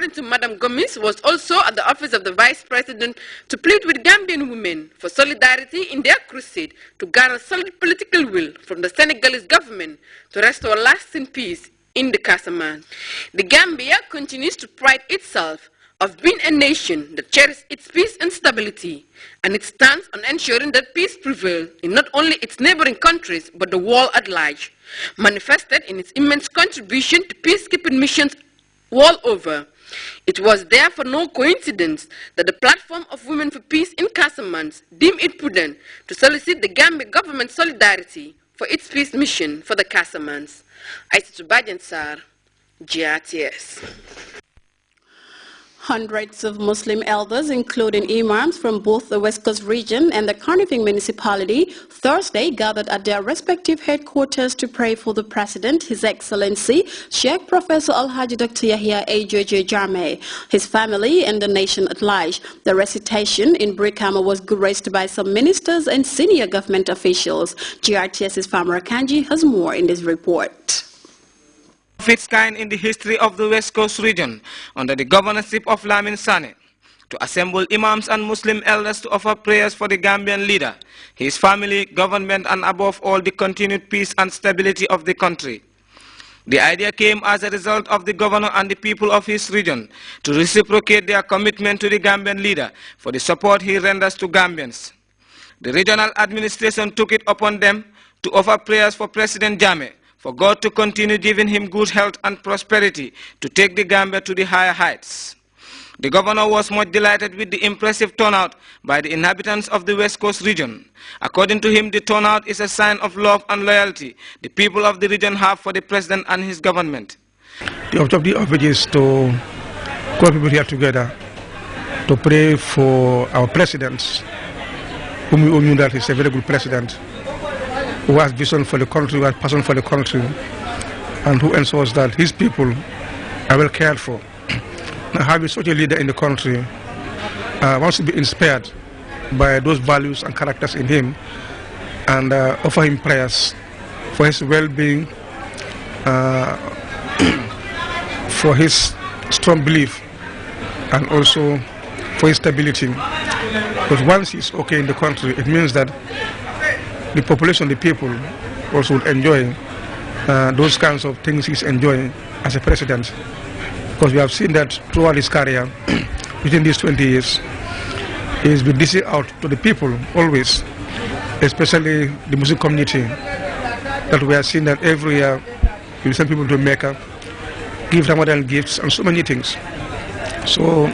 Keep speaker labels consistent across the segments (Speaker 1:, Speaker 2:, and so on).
Speaker 1: according to Madam Gomis, was also at the office of the Vice President to plead with Gambian women for solidarity in their crusade to garner solid political will from the Senegalese government to restore lasting peace in the Casamance. The Gambia continues to pride itself of being a nation that cherishes its peace and stability, and it stands on ensuring that peace prevails in not only its neighboring countries but the world at large, manifested in its immense contribution to peacekeeping missions world over. It was therefore no coincidence that the platform of Women for Peace in Casamance deemed it prudent to solicit the Gambia government solidarity for its peace mission for the Casamance. Aissatou Badiane Sarr, Grts.
Speaker 2: Hundreds of Muslim elders, including imams from both the West Coast region and the Kanifing municipality, Thursday gathered at their respective headquarters to pray for the President, His Excellency Sheikh Professor Alhaji Dr. Yahya A.J.J. Jammeh, his family and the nation at large. The recitation in Brikama was graced by some ministers and senior government officials. GRTS's Famara Kanji has more in this report.
Speaker 3: Of its kind in the history of the West Coast region, under the governorship of Lamin Sane, to assemble imams and Muslim elders to offer prayers for the Gambian leader, his family, government, and above all the continued peace and stability of the country. The idea came as a result of the governor and the people of his region to reciprocate their commitment to the Gambian leader for the support he renders to Gambians. The regional administration took it upon them to offer prayers for President Jammeh, for God to continue giving him good health and prosperity to take the Gambia to the higher heights. The governor was much delighted with the impressive turnout by the inhabitants of the West Coast region. According to him, the turnout is a sign of love and loyalty the people of the region have for the president and his government.
Speaker 4: The objective of it is to call people here together to pray for our president, whom we all knew that he's a very good president, who has vision for the country, who has passion for the country, and who ensures that his people are well cared for. Now, having such a leader in the country wants to be inspired by those values and characters in him, and offer him prayers for his well-being, for his strong belief, and also for his stability. Because once he's okay in the country, it means that the population, the people, also would enjoy those kinds of things he's enjoying as a president. Because we have seen that throughout his career, within these 20 years, he's been dishing out to the people always, especially the Muslim community, that we have seen that every year we send people to Mecca, give Ramadan gifts, and so many things. So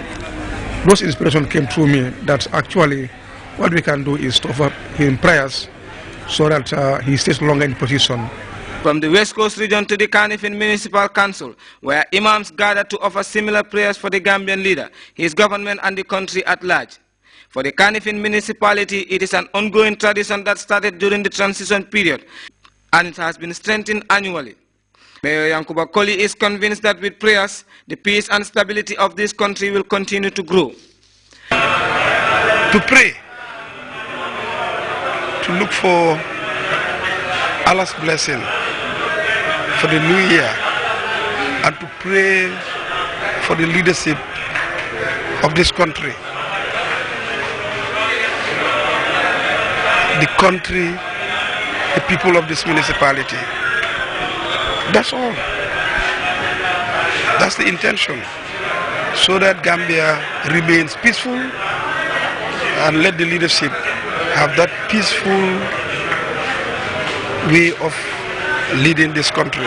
Speaker 4: those inspirations came through me that actually what we can do is to offer him prayers so that he stays longer in position.
Speaker 3: From the West Coast region to the Kanifing Municipal Council, where imams gathered to offer similar prayers for the Gambian leader, his government, and the country at large. For the Kanifing municipality, it is an ongoing tradition that started during the transition period, and it has been strengthened annually. Mayor Yankuba Koli is convinced that with prayers, the peace and stability of this country will continue to grow.
Speaker 5: To pray, to look for Allah's blessing for the new year, and to pray for the leadership of this country. The country, the people of this municipality. That's all. That's the intention. So that Gambia remains peaceful, and let the leadership have that peaceful way of leading this country.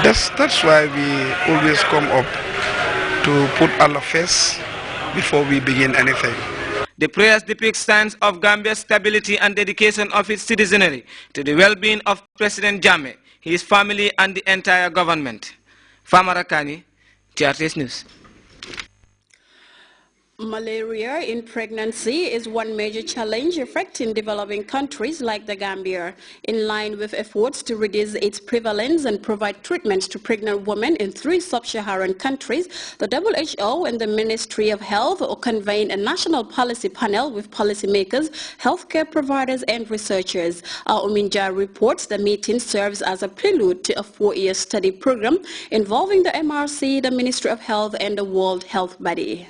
Speaker 5: That's why we always come up to put Allah first before we begin anything.
Speaker 3: The prayers depict signs of Gambia's stability and dedication of its citizenry to the well-being of President Jammeh, his family, and the entire government. Famara Kani, GRTS News.
Speaker 2: Malaria in pregnancy is one major challenge affecting developing countries like the Gambia. In line with efforts to reduce its prevalence and provide treatments to pregnant women in 3 sub-Saharan countries, the WHO and the Ministry of Health convened a national policy panel with policymakers, healthcare providers and researchers. Our Ominja reports the meeting serves as a prelude to a 4-year study program involving the MRC, the Ministry of Health and the World Health Body.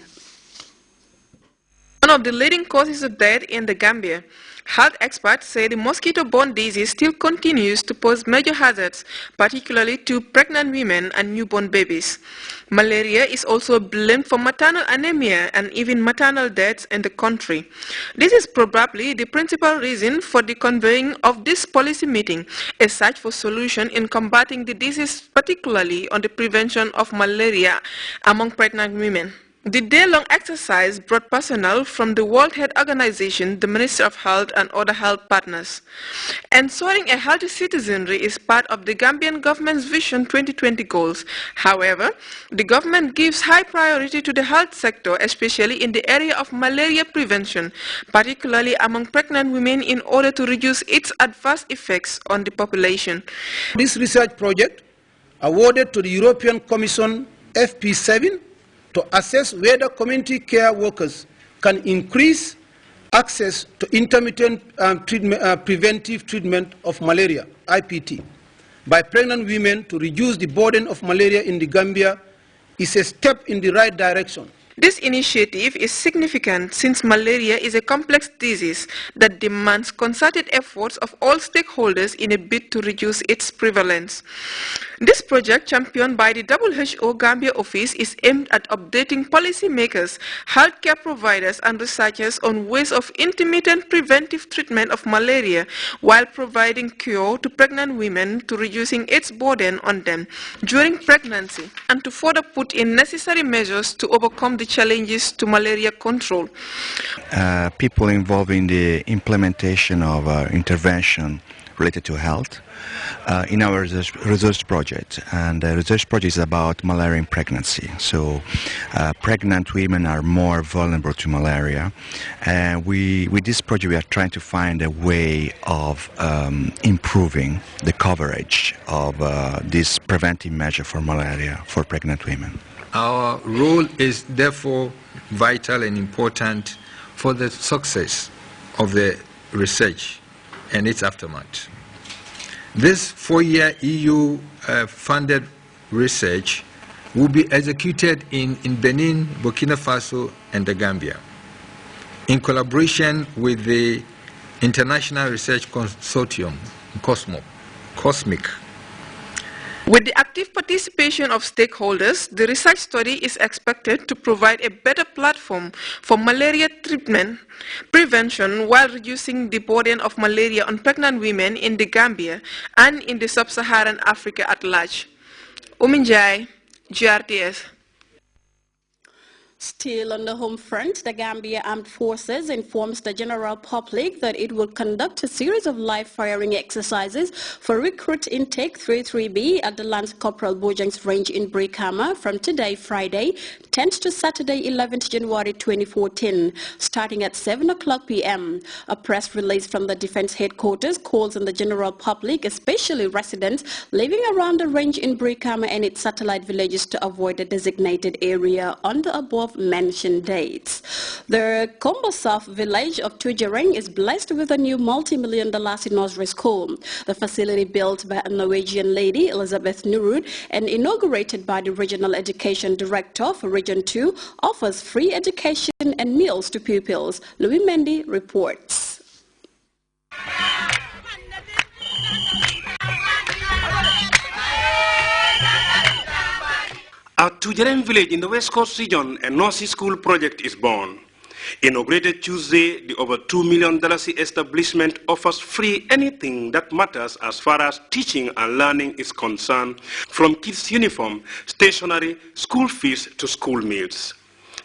Speaker 6: One of the leading causes of death in the Gambia. Health experts say the mosquito-borne disease still continues to pose major hazards, particularly to pregnant women and newborn babies. Malaria is also blamed for maternal anemia and even maternal deaths in the country. This is probably the principal reason for the convening of this policy meeting, a search for solution in combating the disease, particularly on the prevention of malaria among pregnant women. The day-long exercise brought personnel from the World Health Organization, the Ministry of Health and other health partners. Ensuring a healthy citizenry is part of the Gambian government's Vision 2020 goals. However, the government gives high priority to the health sector, especially in the area of malaria prevention, particularly among pregnant women in order to reduce its adverse effects on the population.
Speaker 7: This research project, awarded to the European Commission FP7, to assess whether community care workers can increase access to intermittent preventive treatment of malaria, IPT, by pregnant women to reduce the burden of malaria in the Gambia is a step in the right direction.
Speaker 6: This initiative is significant since malaria is a complex disease that demands concerted efforts of all stakeholders in a bid to reduce its prevalence. This project, championed by the WHO Gambia office, is aimed at updating policymakers, healthcare providers and researchers on ways of intermittent preventive treatment of malaria while providing cure to pregnant women, to reducing its burden on them during pregnancy, and to further put in necessary measures to overcome the challenges to malaria control.
Speaker 8: People involved in the implementation of intervention related to health in our research project. And the research project is about malaria in pregnancy. So pregnant women are more vulnerable to malaria. And with this project we are trying to find a way of improving the coverage of this preventive measure for malaria for pregnant women.
Speaker 9: Our role is therefore vital and important for the success of the research and its aftermath. This 4-year EU-funded research will be executed in Benin, Burkina Faso, and the Gambia, in collaboration with the International Research Consortium, COSMIC.
Speaker 6: With the active participation of stakeholders, the research study is expected to provide a better platform for malaria treatment, prevention, while reducing the burden of malaria on pregnant women in the Gambia and in the sub-Saharan Africa at large. Uminjai, GRTS.
Speaker 2: Still on the home front, the Gambia Armed Forces informs the general public that it will conduct a series of live firing exercises for recruit intake 33B at the Lance Corporal Bojang's range in Brikama from today, Friday, 10th to Saturday, 11th January 2014, starting at 7 o'clock p.m. A press release from the Defense Headquarters calls on the general public, especially residents living around the range in Brikama and its satellite villages, to avoid the designated area on the above mentioned dates. The Kombo South village of Tujereng is blessed with a new multi-million-dollar nursery school. The facility, built by a Norwegian lady, Elizabeth Nurud, and inaugurated by the Regional Education Director for Region 2, offers free education and meals to pupils. Louis Mendy reports.
Speaker 10: At Tujerem village in the West Coast region, a nursery school project is born. Inaugurated Tuesday, the over $2 million establishment offers free anything that matters as far as teaching and learning is concerned, from kids' uniform, stationery, school fees to school meals.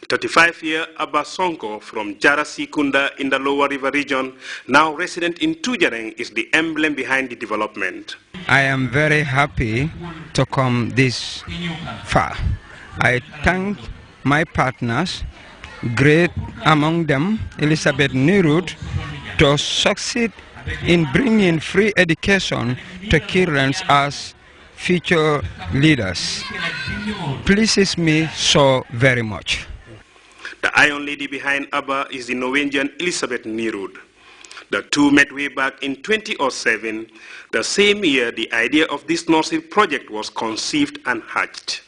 Speaker 10: 35-year Abba Sonko from Jara Sikunda in the Lower River region, now resident in Tujereng, is the emblem behind the development.
Speaker 11: I am very happy to come this far. I thank my partners great among them, Elizabeth Nerud, to succeed in bringing free education to Kirans as future leaders. Pleases me so very much.
Speaker 10: The Iron Lady behind ABBA is the Norwegian Elizabeth Nerud. The two met way back in 2007, the same year the idea of this North Sea project was conceived and hatched.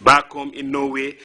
Speaker 10: Back home in Norway,